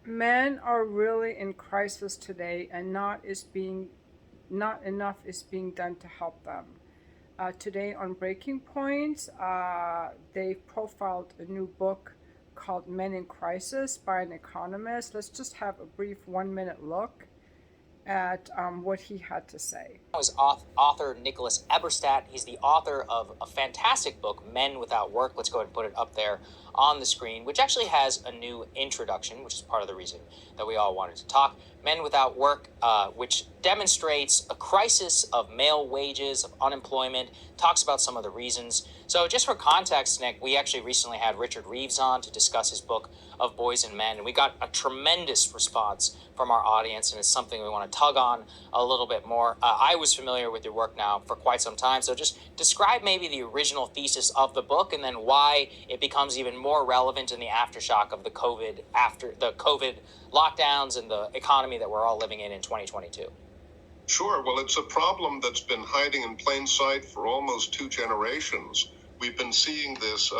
Men are really in crisis today, and not enough is being done to help them. Today on Breaking Points, they profiled a new book called Men in Crisis by an economist. Let's just have a brief 1 minute look at what he had to say. Is author Nicholas Eberstadt. He's the author of a fantastic book, Men Without Work. Let's go ahead and put it up there on the screen, which actually has a new introduction, which is part of the reason that we all wanted to talk. Men Without Work, which demonstrates a crisis of male wages, of unemployment, talks about some of the reasons. So just for context, Nick, we actually recently had Richard Reeves on to discuss his book of Boys and Men, and we got a tremendous response from our audience, and it's something we want to tug on a little bit more. I was familiar with your work now for quite some time, so just describe maybe the original thesis of the book and then why it becomes even more relevant in the aftershock of the COVID lockdowns and the economy that we're all living in 2022. Sure. Well, it's a problem that's been hiding in plain sight for almost 2 generations. We've been seeing this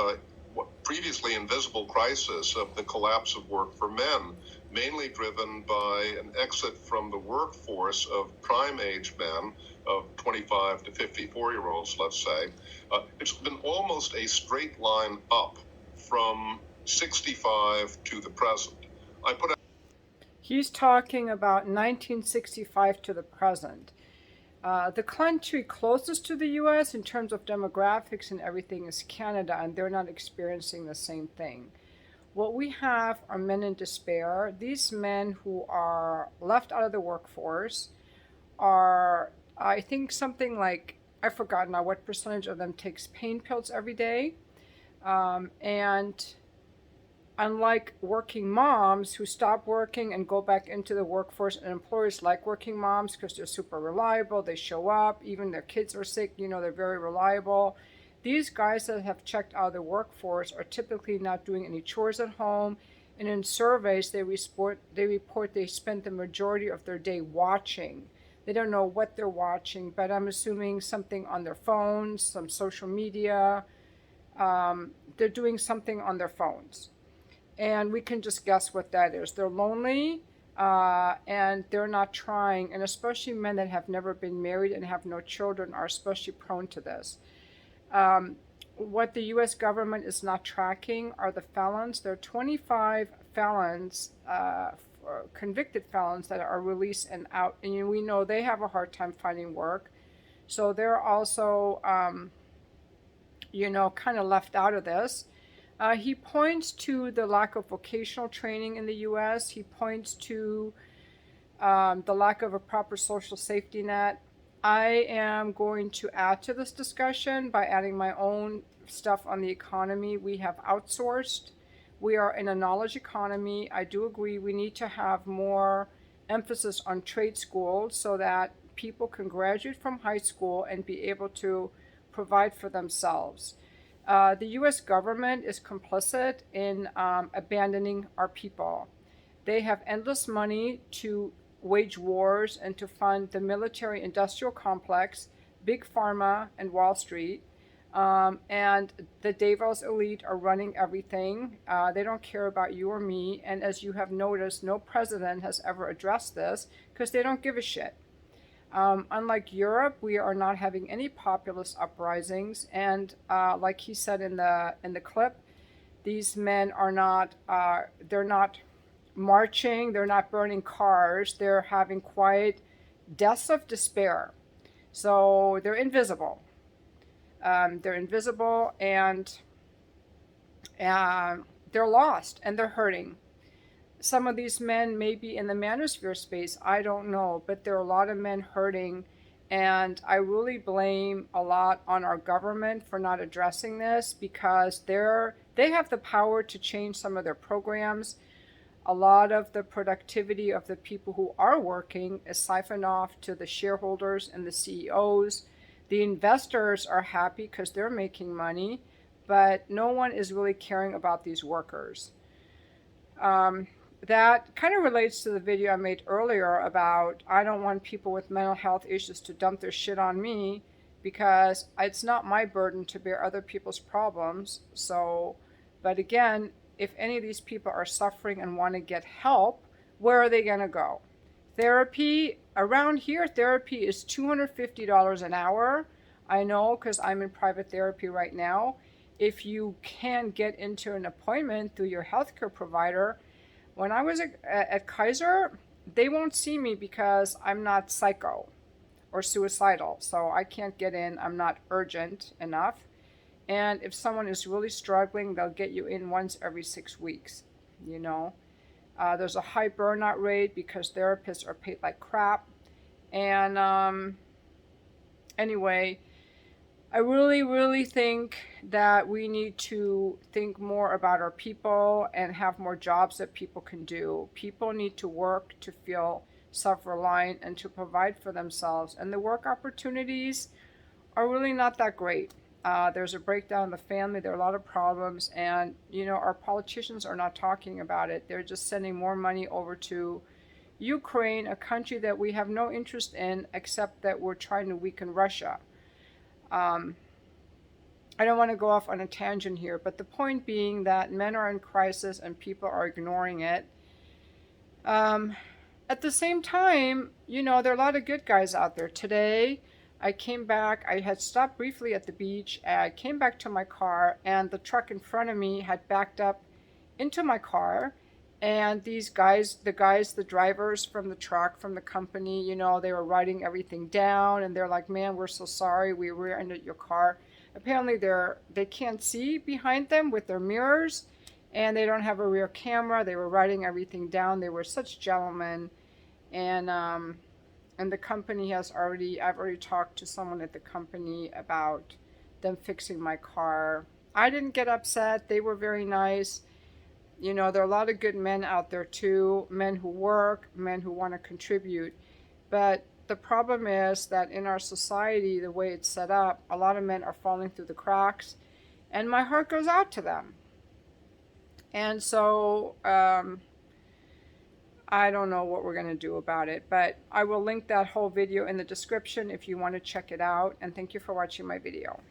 previously invisible crisis of the collapse of work for men, mainly driven by an exit from the workforce of prime age men of 25 to 54-year-olds, let's say. It's been almost a straight line up from 65 to the present. He's talking about 1965 to the present. The country closest to the US in terms of demographics and everything is Canada, and they're not experiencing the same thing. What we have are men in despair. These men who are left out of the workforce are, I think, something like, I forgot now what percentage of them takes pain pills every day. And unlike working moms who stop working and go back into the workforce, and employers like working moms because they're super reliable, they show up, even their kids are sick, they're very reliable. These guys that have checked out of the workforce are typically not doing any chores at home, and in surveys they report they spend the majority of their day watching. They don't know what they're watching, but I'm assuming something on their phones, some social media. They're doing something on their phones. And we can just guess what that is. They're lonely, and they're not trying. And especially men that have never been married and have no children are especially prone to this. What the U.S. government is not tracking are the felons. There are 25 felons, convicted felons that are released and out. And we know they have a hard time finding work. So they're also, kind of left out of this. He points to the lack of vocational training in the U.S. He points to the lack of a proper social safety net. I am going to add to this discussion by adding my own stuff on the economy. We have outsourced. We are in a knowledge economy. I do agree we need to have more emphasis on trade schools so that people can graduate from high school and be able to provide for themselves. The U.S. government is complicit in abandoning our people. They have endless money to wage wars and to fund the military-industrial complex, Big Pharma, and Wall Street. And the Davos elite are running everything. They don't care about you or me. And as you have noticed, no president has ever addressed this because they don't give a shit. Unlike Europe, we are not having any populist uprisings, and like he said in the clip, these men are not. They're not marching. They're not burning cars. They're having quiet deaths of despair. So they're invisible. They're invisible, and they're lost, and they're hurting. Some of these men may be in the manosphere space, I don't know, but there are a lot of men hurting, and I really blame a lot on our government for not addressing this because they have the power to change some of their programs. A lot of the productivity of the people who are working is siphoned off to the shareholders and the CEOs. The investors are happy because they're making money, but no one is really caring about these workers. That kind of relates to the video I made earlier about I don't want people with mental health issues to dump their shit on me because it's not my burden to bear other people's problems. So, but again, if any of these people are suffering and want to get help, where are they going to go? Therapy, around here, therapy is $250 an hour. I know because I'm in private therapy right now. If you can get into an appointment through your healthcare provider, when I was at Kaiser, they won't see me because I'm not psycho or suicidal. So I can't get in. I'm not urgent enough. And if someone is really struggling, they'll get you in once every 6 weeks, you know. There's a high burnout rate because therapists are paid like crap. And anyway, I really think that we need to think more about our people and have more jobs that people can do. People need to work to feel self-reliant and to provide for themselves. And the work opportunities are really not that great. There's a breakdown in the family. There are a lot of problems. And, you know, our politicians are not talking about it. They're just sending more money over to Ukraine, a country that we have no interest in, except that we're trying to weaken Russia. I don't want to go off on a tangent here, but the point being that men are in crisis and people are ignoring it. At the same time, you know, there are a lot of good guys out there. Today, I came back, I had stopped briefly at the beach, and I came back to my car, and the truck in front of me had backed up into my car. And these guys, the drivers from the truck, from the company, you know, they were writing everything down, and they're like, man, we're so sorry, we rear-ended your car. Apparently they can't see behind them with their mirrors, and they don't have a rear camera. They were writing everything down. They were such gentlemen. And the company I've already talked to someone at the company about them fixing my car. I didn't get upset. They were very nice. You know, there are a lot of good men out there too, men who work, men who want to contribute. But the problem is that in our society, the way it's set up, a lot of men are falling through the cracks, and my heart goes out to them. And so I don't know what we're going to do about it, but I will link that whole video in the description if you want to check it out. And thank you for watching my video.